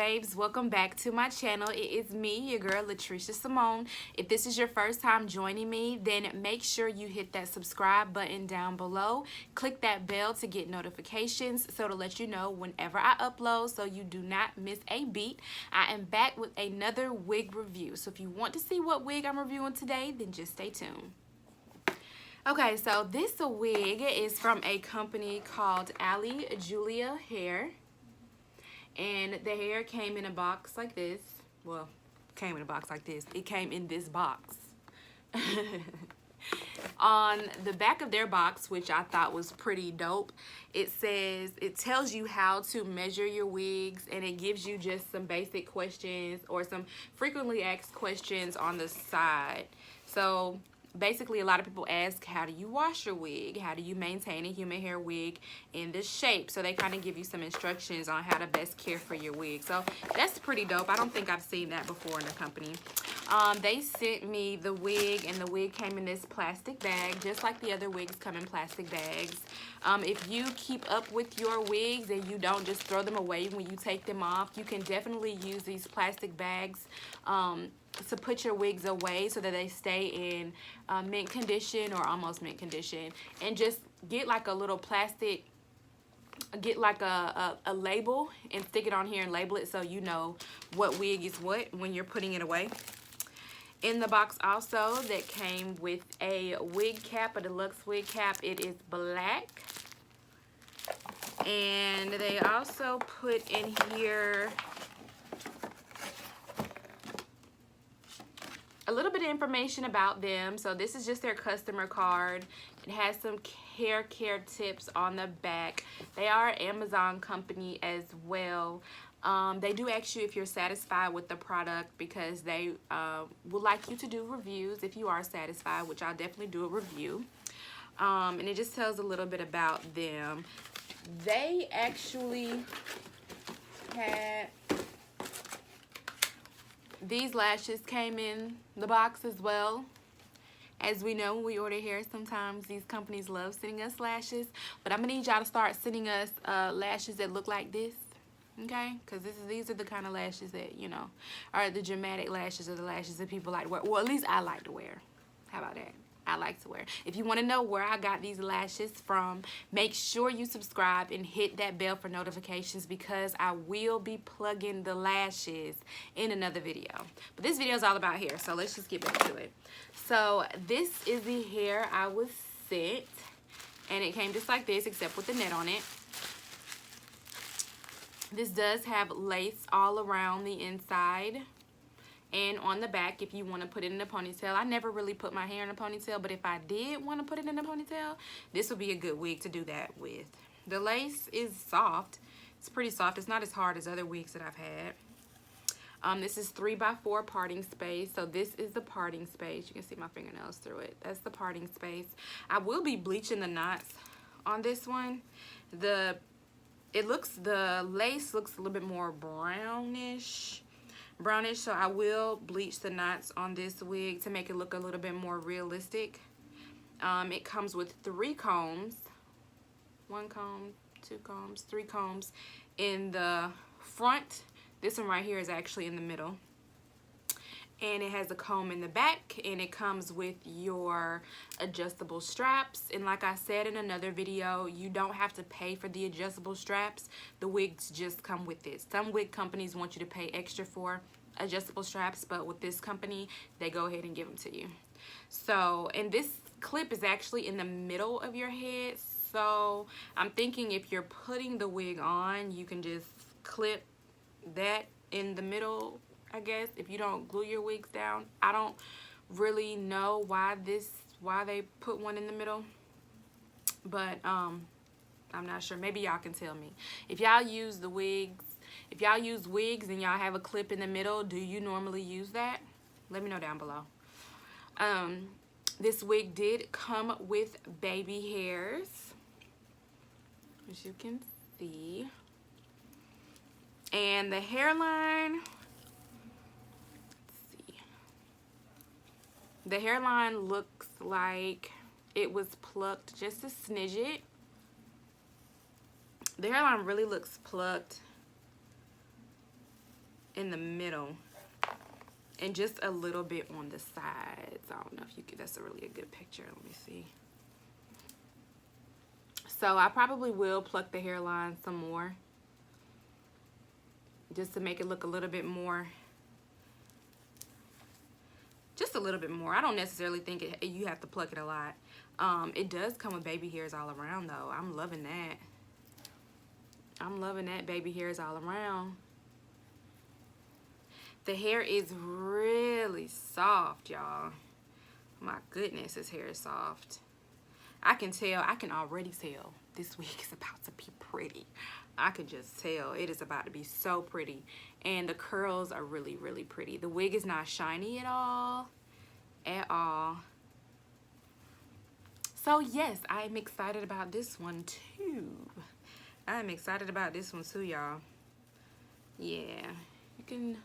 babes, welcome back to my channel. It is me, your girl Latricia Simone. If this is your first time joining me, then make sure you hit that subscribe button down below. Click that bell to get notifications so to let you know whenever I upload so you do not miss a beat. I am back with another wig review. So if you want to see what wig I'm reviewing today, then just stay tuned. Okay, so this wig is from a company called Ali Julia Hair. And the hair came in a box like this. Well, came in a box like this. It came in this box. On the back of their box, which I thought was pretty dope, it tells you how to measure your wigs, and it gives you just some basic questions or some frequently asked questions on the side. So basically, a lot of people ask, how do you wash your wig? How do you maintain a human hair wig in this shape? So they kind of give you some instructions on how to best care for your wig. So that's pretty dope. I don't think I've seen that before in the company. They sent me the wig, and the wig came in this plastic bag, just like the other wigs come in plastic bags. If you keep up with your wigs and you don't just throw them away when you take them off, you can definitely use these plastic bags to put your wigs away so that they stay in mint condition or almost mint condition. And just get like a little plastic, get like a label and stick it on here and label it so you know what wig is what when you're putting it away. In the box also, that came with a wig cap, a deluxe wig cap. It is black. And they also put in here a little bit of information about them. So this is just their customer card. It has some hair care tips on the back. They are an Amazon company as well. They do ask you if you're satisfied with the product, because they would like you to do reviews if you are satisfied, which I'll definitely do a review. And it just tells a little bit about them. They actually had these lashes came in the box as well. As we know, when we order hair, sometimes these companies love sending us lashes. But I'm gonna need y'all to start sending us lashes that look like this. Okay, because these are the kind of lashes that, you know, are the dramatic lashes, or the lashes that people like to wear. Well, at least I like to wear. How about that? I like to wear. If you want to know where I got these lashes from, make sure you subscribe and hit that bell for notifications, because I will be plugging the lashes in another video. But this video is all about hair, so let's just get back to it. So this is the hair I was sent, and it came just like this, except with the net on it. This does have lace all around the inside and on the back if you want to put it in a ponytail. I never really put my hair in a ponytail, but if I did want to put it in a ponytail, this would be a good wig to do that with. The lace is soft. It's pretty soft. It's not as hard as other wigs that I've had. This is 3x4 parting space. So this is the parting space. You can see my fingernails through it. That's the parting space. I will be bleaching the knots on this one. The lace looks a little bit more brownish, so I will bleach the knots on this wig to make it look a little bit more realistic. It comes with 3 combs, 1 comb, 2 combs, 3 combs in the front. This one right here is actually in the middle. And it has a comb in the back, and it comes with your adjustable straps. And like I said in another video, you don't have to pay for the adjustable straps. The wigs just come with it. Some wig companies want you to pay extra for adjustable straps, but with this company, they go ahead and give them to you. So, and this clip is actually in the middle of your head. So I'm thinking if you're putting the wig on, you can just clip that in the middle, I guess, if you don't glue your wigs down. I don't really know why they put one in the middle, but I'm not sure. Maybe y'all can tell me. If y'all use the wigs, if y'all use wigs and y'all have a clip in the middle, do you normally use that? Let me know down below. This wig did come with baby hairs, as you can see. And the hairline, the hairline looks like it was plucked just a smidget. The hairline really looks plucked. in the middle and just a little bit on the sides. I don't know if you could, that's a really good picture. Let me see. So I probably will pluck the hairline some more just to make it look a little bit more, just a little bit more. I don't necessarily think you have to pluck it a lot. It does come with baby hairs all around though. I'm loving that. I'm loving that baby hairs all around. The hair is really soft, y'all. My goodness, this hair is soft. I can tell, I can already tell this wig is about to be pretty. I can just tell it is about to be so pretty. And the curls are really, really pretty. The wig is not shiny at all. At all. So yes, I'm excited about this one too. I'm excited about this one too, y'all. Yeah, you can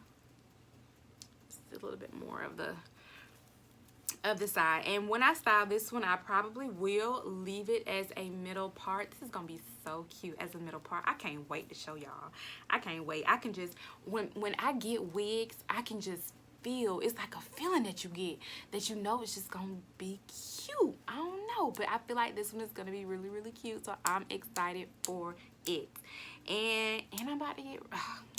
see a little bit more of the side. And when I style this one, I probably will leave it as a middle part. This is gonna be so cute as a middle part. I can't wait to show y'all. I can't wait. I can just, when I get wigs, I can just feel, it's like a feeling that you get, that you know it's just gonna be cute. I don't know, but I feel like this one is gonna be really, really cute. So I'm excited for it. And I'm about to get,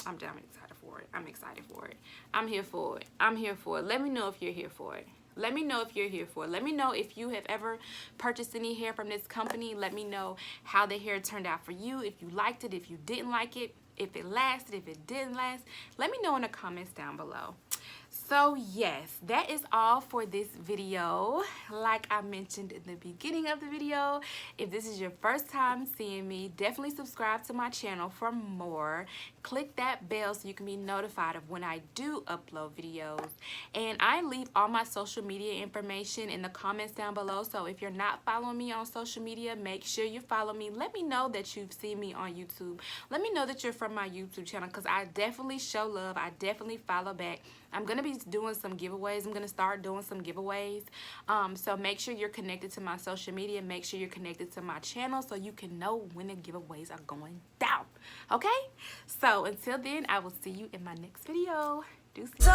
I'm excited for it. I'm excited for it. I'm here for it. I'm here for it. Let me know if you're here for it. Let me know if you're here for it. Let me know if you have ever purchased any hair from this company. Let me know how the hair turned out for you. If you liked it, if you didn't like it, if it lasted, if it didn't last. Let me know in the comments down below. So yes, that is all for this video. Like I mentioned in the beginning of the video, if this is your first time seeing me, definitely subscribe to my channel for more. Click that bell so you can be notified of when I do upload videos. And I leave all my social media information in the comments down below. So if you're not following me on social media, make sure you follow me. Let me know that you've seen me on YouTube. Let me know that you're from my YouTube channel, because I definitely show love. I definitely follow back. I'm going to be doing some giveaways. I'm going to start doing some giveaways. So make sure you're connected to my social media. Make sure you're connected to my channel so you can know when the giveaways are going down. Okay? So until then, I will see you in my next video. Deuces.